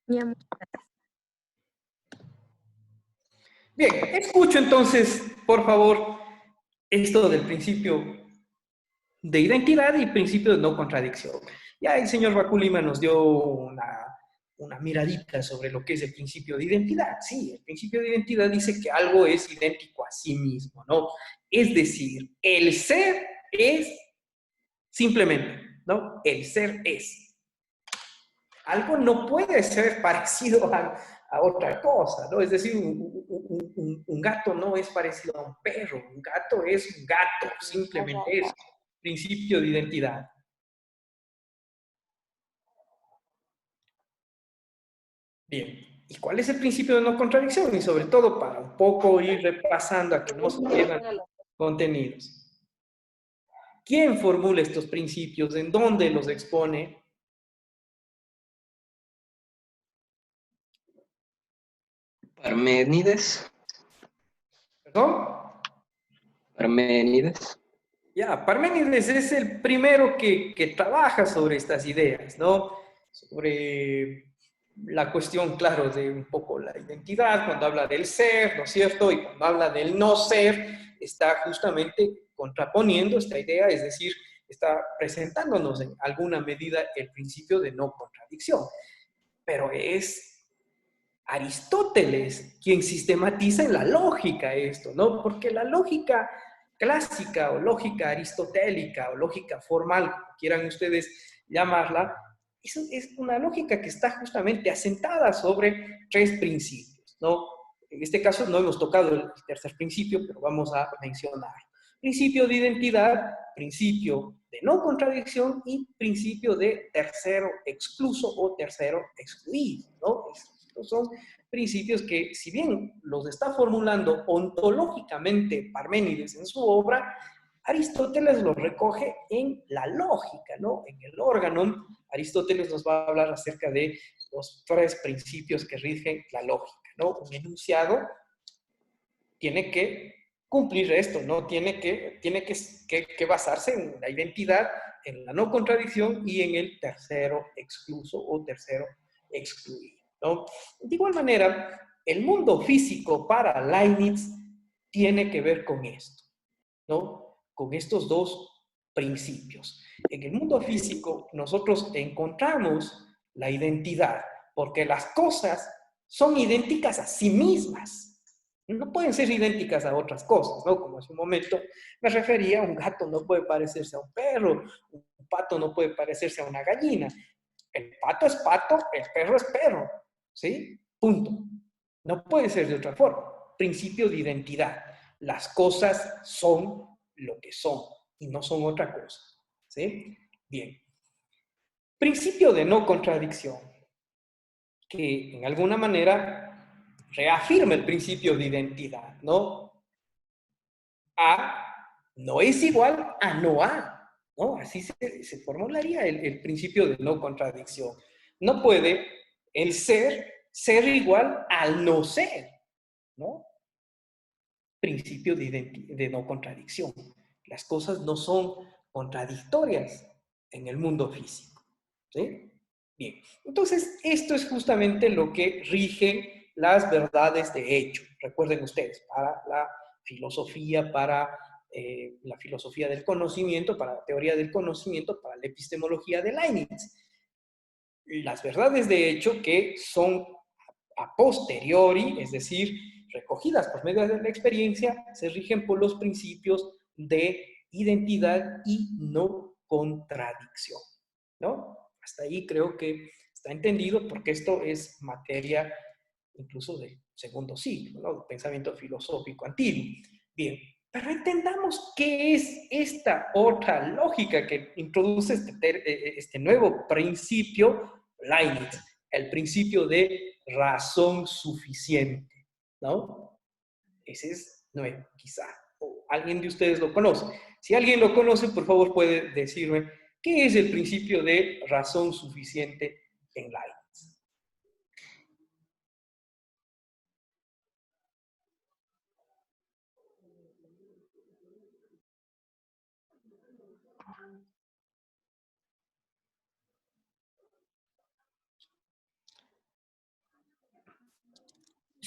Ya, muchas gracias. Bien, escucho entonces, por favor, esto del principio de identidad y principio de no contradicción. Ya el señor Bakulima nos dio una miradita sobre lo que es el principio de identidad. Sí, el principio de identidad dice que algo es idéntico a sí mismo, ¿no? Es decir, el ser es simplemente, ¿no? El ser es. Algo no puede ser parecido a otra cosa, ¿no? Es decir, un gato no es parecido a un perro, un gato es un gato, simplemente es principio de identidad. Bien, ¿y cuál es el principio de no contradicción? Y sobre todo para un poco ir repasando a que no se pierdan contenidos. ¿Quién formula estos principios? ¿En dónde los expone? Parménides. ¿Perdón? Parménides. Ya, Parménides es el primero que trabaja sobre estas ideas, ¿no? Sobre la cuestión, claro, de un poco la identidad, cuando habla del ser, ¿no es cierto? Y cuando habla del no ser, está justamente contraponiendo esta idea, es decir, está presentándonos en alguna medida el principio de no contradicción. Pero es Aristóteles quien sistematiza en la lógica esto, ¿no? Porque la lógica clásica o lógica aristotélica o lógica formal, como quieran ustedes llamarla, es una lógica que está justamente asentada sobre tres principios, ¿no? En este caso no hemos tocado el tercer principio, pero vamos a mencionar. Principio de identidad, principio de no contradicción y principio de tercero excluso o tercero excluido, ¿no? Estos son principios que, si bien los está formulando ontológicamente Parménides en su obra, Aristóteles los recoge en la lógica, ¿no? En el órgano. Aristóteles nos va a hablar acerca de los tres principios que rigen la lógica, ¿no? Un enunciado tiene que cumplir esto, ¿no? Tiene que basarse en la identidad, en la no contradicción y en el tercero excluso o tercero excluido, ¿no? De igual manera, el mundo físico para Leibniz tiene que ver con esto, ¿no? Con estos dos principios. En el mundo físico nosotros encontramos la identidad, porque las cosas son idénticas a sí mismas. No pueden ser idénticas a otras cosas, ¿no? Como hace un momento me refería, un gato no puede parecerse a un perro, un pato no puede parecerse a una gallina. El pato es pato, el perro es perro, ¿sí? Punto. No puede ser de otra forma. Principio de identidad. Las cosas son lo que son y no son otra cosa, ¿sí? Bien. Principio de no contradicción, que en alguna manera reafirma el principio de identidad, ¿no? A no es igual a no a, ¿no? Así se formularía el principio de no contradicción. No puede el ser igual al no ser, ¿no? Principio de no contradicción. Las cosas no son contradictorias en el mundo físico, ¿sí? Bien, entonces esto es justamente lo que rige las verdades de hecho. Recuerden ustedes, para la filosofía del conocimiento, para la teoría del conocimiento, para la epistemología de Leibniz. Las verdades de hecho que son a posteriori, es decir, recogidas por medio de la experiencia, se rigen por los principios de identidad y no contradicción, ¿no? Hasta ahí creo que está entendido porque esto es materia incluso del segundo siglo, ¿no? Del pensamiento filosófico antiguo. Bien, pero entendamos qué es esta otra lógica que introduce este nuevo principio Leibniz, el principio de razón suficiente, ¿no? Ese es nuevo, quizá. O alguien de ustedes lo conoce. Si alguien lo conoce, por favor puede decirme qué es el principio de razón suficiente en Leibniz.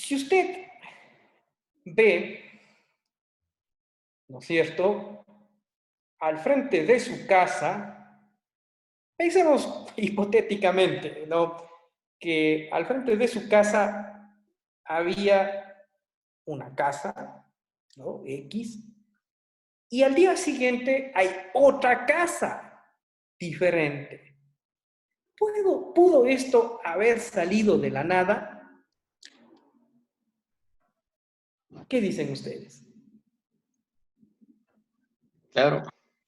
Si usted ve, ¿no es cierto?, al frente de su casa, pensemos hipotéticamente, ¿no?, que al frente de su casa había una casa, ¿no?, X, y al día siguiente hay otra casa diferente. ¿Pudo esto haber salido de la nada? ¿Qué dicen ustedes? Claro,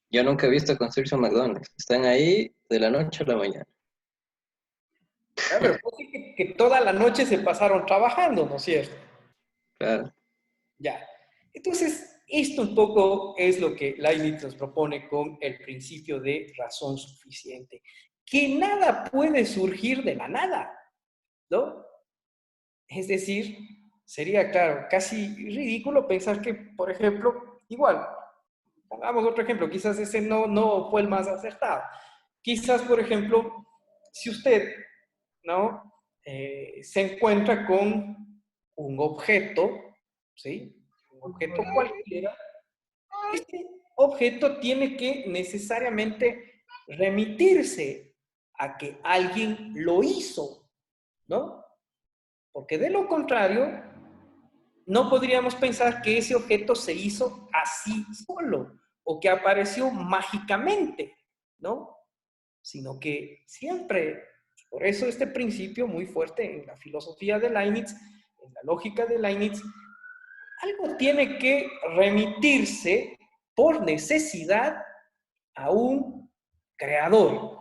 yo nunca he visto construirse un McDonald's. Están ahí de la noche a la mañana. Ah, pero puede ser que toda la noche se pasaron trabajando, ¿no es cierto? Claro, Ya. Entonces, esto un poco es lo que Leibniz nos propone con el principio de razón suficiente. Que nada puede surgir de la nada, ¿no? Es decir, sería, claro, casi ridículo pensar que, por ejemplo, igual, pongamos otro ejemplo, quizás ese no fue el más acertado. Quizás, por ejemplo, si usted, ¿no?, se encuentra con un objeto, ¿sí? Un objeto cualquiera, este objeto tiene que necesariamente remitirse a que alguien lo hizo, ¿no? Porque de lo contrario, no podríamos pensar que ese objeto se hizo así solo o que apareció mágicamente, ¿no? Sino que siempre, por eso este principio muy fuerte en la filosofía de Leibniz, en la lógica de Leibniz, algo tiene que remitirse por necesidad a un creador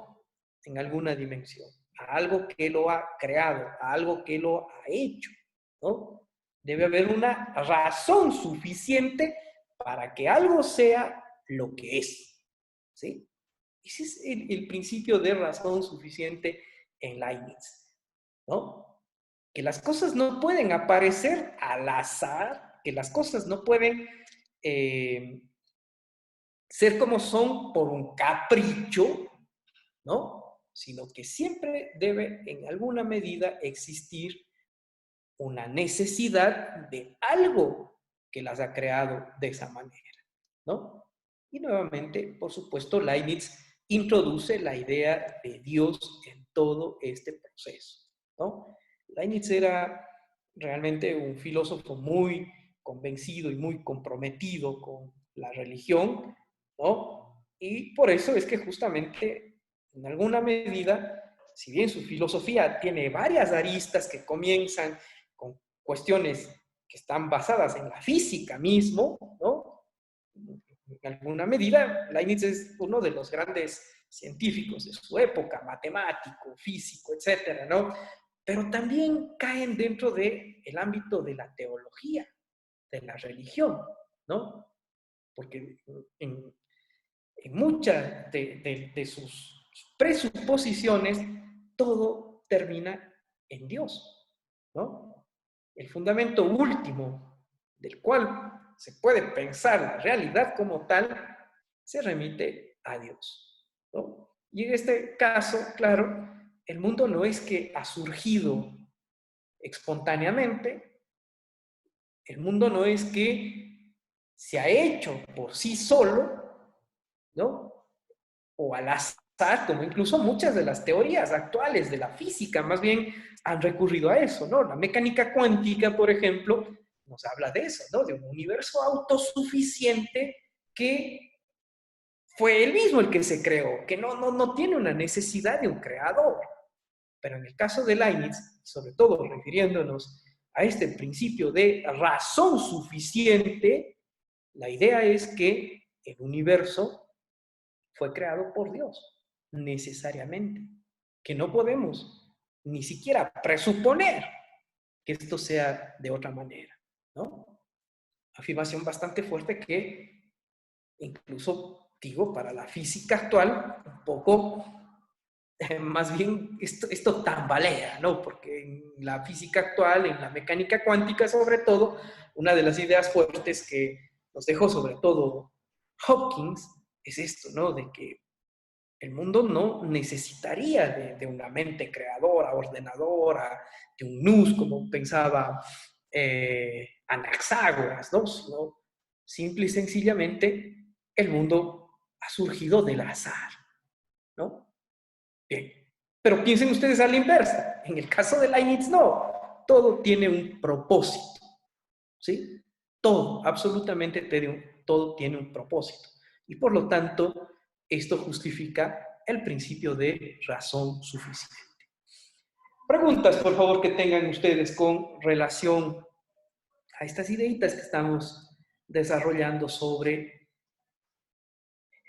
en alguna dimensión, a algo que lo ha creado, a algo que lo ha hecho, ¿no? Debe haber una razón suficiente para que algo sea lo que es, ¿sí? Ese es el principio de razón suficiente en Leibniz, ¿no? Que las cosas no pueden aparecer al azar, que las cosas no pueden eh, ser como son por un capricho, ¿no? Sino que siempre debe en alguna medida existir una necesidad de algo que las ha creado de esa manera, ¿no? Y nuevamente, por supuesto, Leibniz introduce la idea de Dios en todo este proceso, ¿no? Leibniz era realmente un filósofo muy convencido y muy comprometido con la religión, ¿no? Y por eso es que justamente, en alguna medida, si bien su filosofía tiene varias aristas que comienzan con cuestiones que están basadas en la física mismo, ¿no? En alguna medida, Leibniz es uno de los grandes científicos de su época, matemático, físico, etcétera, ¿no? Pero también caen dentro del ámbito de la teología, de la religión, ¿no? Porque en muchas de sus presuposiciones, todo termina en Dios, ¿no? El fundamento último del cual se puede pensar la realidad como tal, se remite a Dios, ¿no? Y en este caso, claro, el mundo no es que ha surgido espontáneamente, el mundo no es que se ha hecho por sí solo, ¿no? O al azar, como incluso muchas de las teorías actuales de la física más bien han recurrido a eso, ¿no? La mecánica cuántica, por ejemplo, nos habla de eso, ¿no? De un universo autosuficiente que fue él mismo el que se creó, que no tiene una necesidad de un creador. Pero en el caso de Leibniz, sobre todo refiriéndonos a este principio de razón suficiente, la idea es que el universo fue creado por Dios, necesariamente, que no podemos ni siquiera presuponer que esto sea de otra manera, ¿no? Afirmación bastante fuerte que incluso, digo, para la física actual, un poco, más bien esto tambalea, ¿no? Porque en la física actual, en la mecánica cuántica sobre todo, una de las ideas fuertes que nos dejó sobre todo Hawkins es esto, ¿no? De que el mundo no necesitaría de una mente creadora, ordenadora, de un nous, como pensaba Anaxágoras, ¿no? Sino simple y sencillamente el mundo ha surgido del azar, ¿no? Bien. Pero piensen ustedes a la inversa. En el caso de Leibniz, no. Todo tiene un propósito, ¿sí? Todo, absolutamente todo tiene un propósito. Y por lo tanto, esto justifica el principio de razón suficiente. Preguntas, por favor, que tengan ustedes con relación a estas ideitas que estamos desarrollando sobre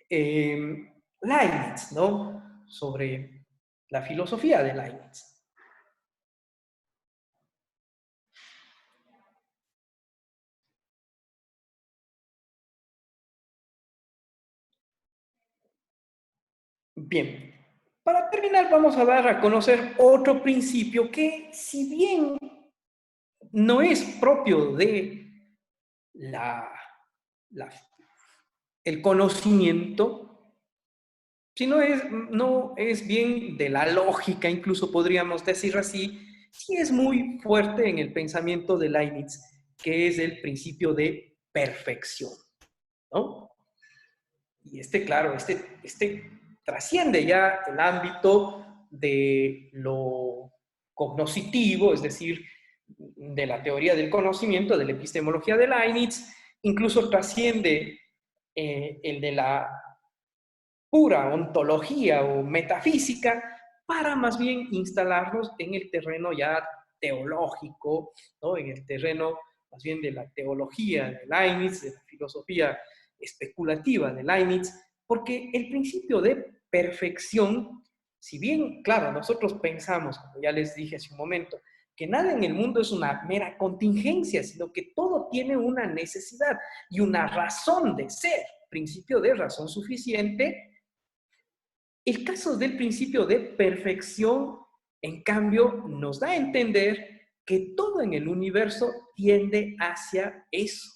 Leibniz, ¿no? Sobre la filosofía de Leibniz. Bien, para terminar vamos a dar a conocer otro principio que, si bien no es propio de el conocimiento, sino no es bien de la lógica, incluso podríamos decir así, sí es muy fuerte en el pensamiento de Leibniz, que es el principio de perfección, ¿no? Y claro, trasciende ya el ámbito de lo cognoscitivo, es decir, de la teoría del conocimiento, de la epistemología de Leibniz, incluso trasciende el de la pura ontología o metafísica, para más bien instalarnos en el terreno ya teológico, ¿no? En el terreno más bien de la teología de Leibniz, de la filosofía especulativa de Leibniz, porque el principio de perfección, si bien, claro, nosotros pensamos, como ya les dije hace un momento, que nada en el mundo es una mera contingencia, sino que todo tiene una necesidad y una razón de ser, principio de razón suficiente. El caso del principio de perfección, en cambio, nos da a entender que todo en el universo tiende hacia eso,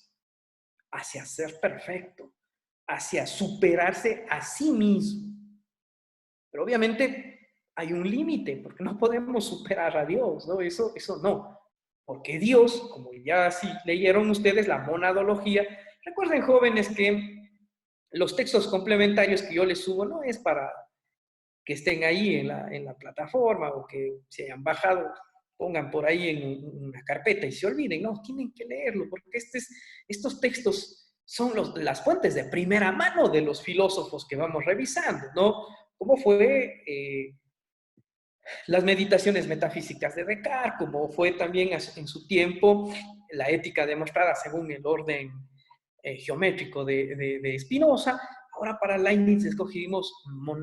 hacia ser perfecto, hacia superarse a sí mismo. Pero obviamente hay un límite, porque no podemos superar a Dios, ¿no? Eso no. Porque Dios, como ya sí leyeron ustedes la monadología, recuerden, jóvenes, que los textos complementarios que yo les subo no es para que estén ahí en la plataforma o que se hayan bajado, pongan por ahí en una carpeta y se olviden. No, tienen que leerlo, porque estos textos son las fuentes de primera mano de los filósofos que vamos revisando, ¿no? Cómo fue las meditaciones metafísicas de Descartes, como fue también en su tiempo la ética demostrada según el orden geométrico de Spinoza. Ahora para Leibniz escogimos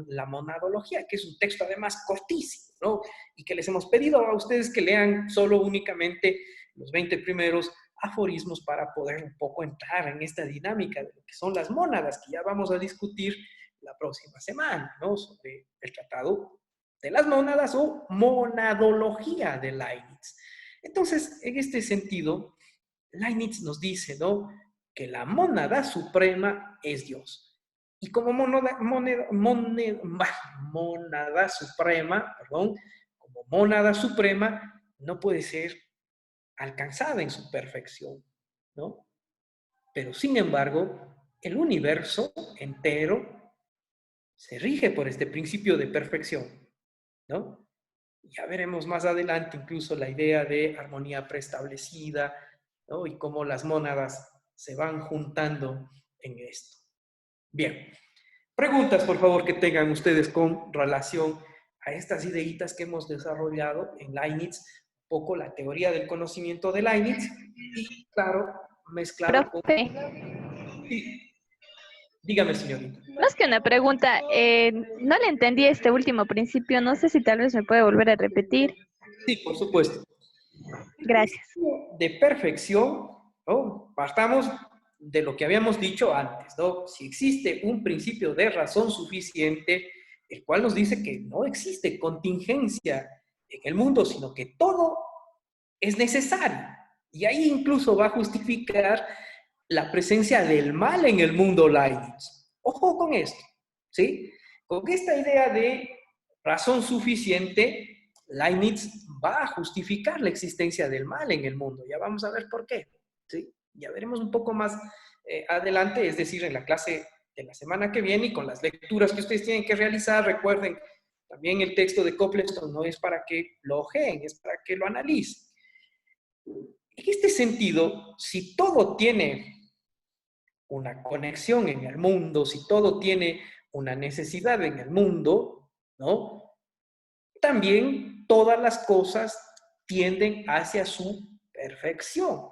la monadología, que es un texto además cortísimo, ¿no? Y que les hemos pedido a ustedes que lean solo únicamente los 20 primeros aforismos para poder un poco entrar en esta dinámica de lo que son las mónadas, que ya vamos a discutir la próxima semana, ¿no? Sobre el tratado de las mónadas o monadología de Leibniz. Entonces, en este sentido, Leibniz nos dice, ¿no?, que la mónada suprema es Dios. Y como mónada suprema, como mónada suprema, no puede ser alcanzada en su perfección, ¿no? Pero sin embargo, el universo entero se rige por este principio de perfección, ¿no? Ya veremos más adelante incluso la idea de armonía preestablecida, ¿no? Y cómo las mónadas se van juntando en esto. Bien, preguntas por favor que tengan ustedes con relación a estas ideitas que hemos desarrollado en Leibniz, un poco la teoría del conocimiento de Leibniz y, claro, mezclado con... Profe, Sí. Dígame, señorita. más que una pregunta, no le entendí este último principio, no sé si tal vez me puede volver a repetir. Sí, por supuesto. Gracias. De perfección, ¿no? Partamos de lo que habíamos dicho antes, ¿no? Si existe un principio de razón suficiente, el cual nos dice que no existe contingencia en el mundo, sino que todo es necesario. Y ahí incluso va a justificar la presencia del mal en el mundo Leibniz. Ojo con esto, ¿sí? Con esta idea de razón suficiente, Leibniz va a justificar la existencia del mal en el mundo. Ya vamos a ver por qué, ¿sí? Ya veremos un poco más adelante, es decir, en la clase de la semana que viene y con las lecturas que ustedes tienen que realizar. Recuerden, también el texto de Copleston no es para que lo ojeen, es para que lo analicen. En este sentido, si todo tiene una conexión en el mundo, si todo tiene una necesidad en el mundo, ¿no? También todas las cosas tienden hacia su perfección,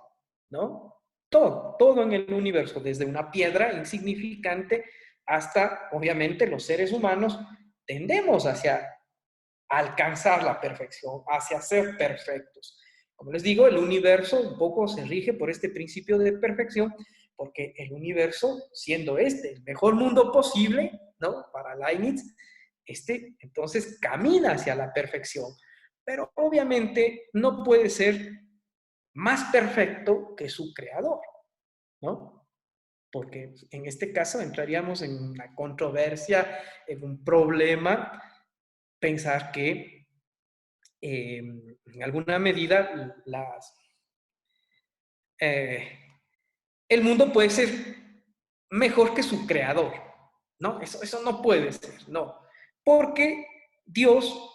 ¿no? Todo en el universo, desde una piedra insignificante hasta, obviamente, los seres humanos, tendemos hacia alcanzar la perfección, hacia ser perfectos. Como les digo, el universo un poco se rige por este principio de perfección, porque el universo, siendo este el mejor mundo posible, ¿no? Para Leibniz, entonces camina hacia la perfección. Pero obviamente no puede ser más perfecto que su creador, ¿no? Porque en este caso entraríamos en una controversia, en un problema, pensar que en alguna medida el mundo puede ser mejor que su creador, ¿no? Eso no puede ser, no. Porque Dios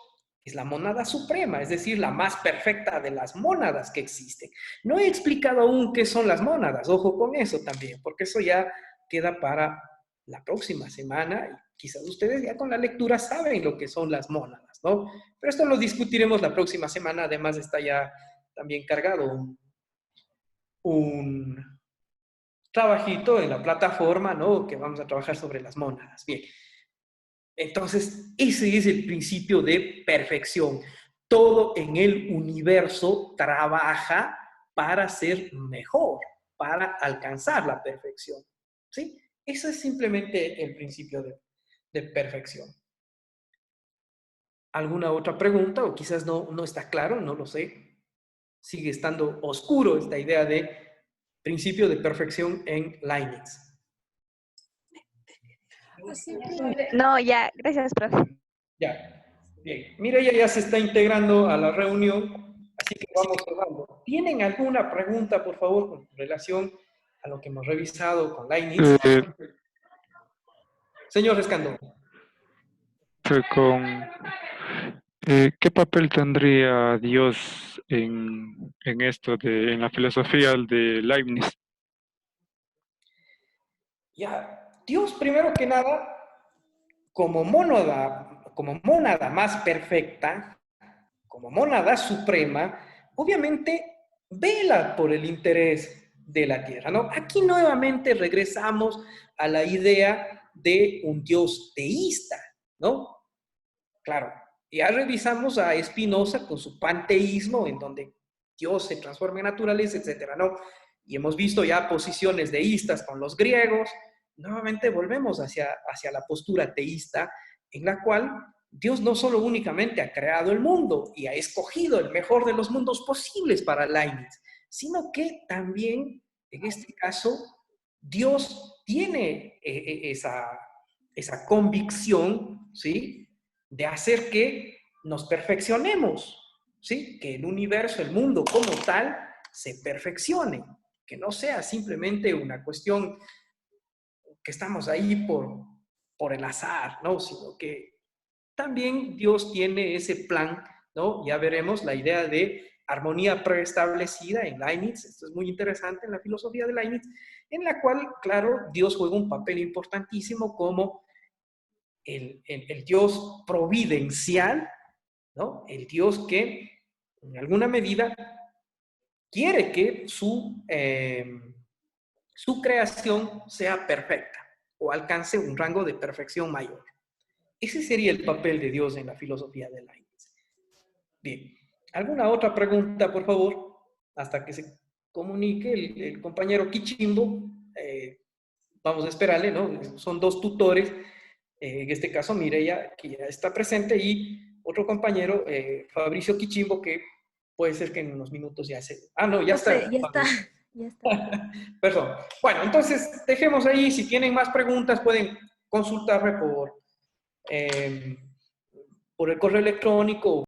es la mónada suprema, es decir, la más perfecta de las mónadas que existen. No he explicado aún qué son las mónadas, ojo con eso también, porque eso ya queda para la próxima semana y quizás ustedes ya con la lectura saben lo que son las mónadas, ¿no? Pero esto lo discutiremos la próxima semana, además está ya también cargado un trabajito en la plataforma, ¿no? Que vamos a trabajar sobre las mónadas. Bien. Entonces, ese es el principio de perfección. Todo en el universo trabaja para ser mejor, para alcanzar la perfección. ¿Sí? Eso es simplemente el principio de perfección. ¿Alguna otra pregunta? O quizás no está claro, no lo sé. Sigue estando oscuro esta idea de principio de perfección en Leibniz. No, ya, gracias, profe. Ya, bien. Mira, ella ya se está integrando a la reunión, así que vamos cerrando. ¿Tienen alguna pregunta, por favor, con relación a lo que hemos revisado con Leibniz? Señor Escandón. ¿Qué papel tendría Dios en en la filosofía de Leibniz? Ya, Dios, primero que nada, como mónada más perfecta, como mónada suprema, obviamente vela por el interés de la tierra, ¿no? Aquí nuevamente regresamos a la idea de un Dios teísta, ¿no? Claro, ya revisamos a Spinoza con su panteísmo, en donde Dios se transforma en naturaleza, etcétera, ¿no? Y hemos visto ya posiciones deístas con los griegos. Nuevamente volvemos hacia la postura teísta, en la cual Dios no solo únicamente ha creado el mundo y ha escogido el mejor de los mundos posibles para Leibniz, sino que también, en este caso, Dios tiene esa convicción, ¿sí?, de hacer que nos perfeccionemos, ¿sí? Que el universo, el mundo como tal, se perfeccione, que no sea simplemente una cuestión que estamos ahí por el azar, ¿no? Sino que también Dios tiene ese plan, ¿no? Ya veremos la idea de armonía preestablecida en Leibniz, esto es muy interesante en la filosofía de Leibniz, en la cual, claro, Dios juega un papel importantísimo como el Dios providencial, ¿no? El Dios que, en alguna medida, quiere que su creación sea perfecta o alcance un rango de perfección mayor. Ese sería el papel de Dios en la filosofía de Leibniz. Bien, ¿alguna otra pregunta, por favor? Hasta que se comunique el compañero Kichimbo. Vamos a esperarle, ¿no? Son dos tutores. En este caso, Mireya, que ya está presente, y otro compañero, Fabricio Kichimbo, que puede ser que en unos minutos ya se... Ah, no, ya está. Ya está, ya está. Perdón. Bueno, entonces dejemos ahí. Si tienen más preguntas, pueden consultarme por el correo electrónico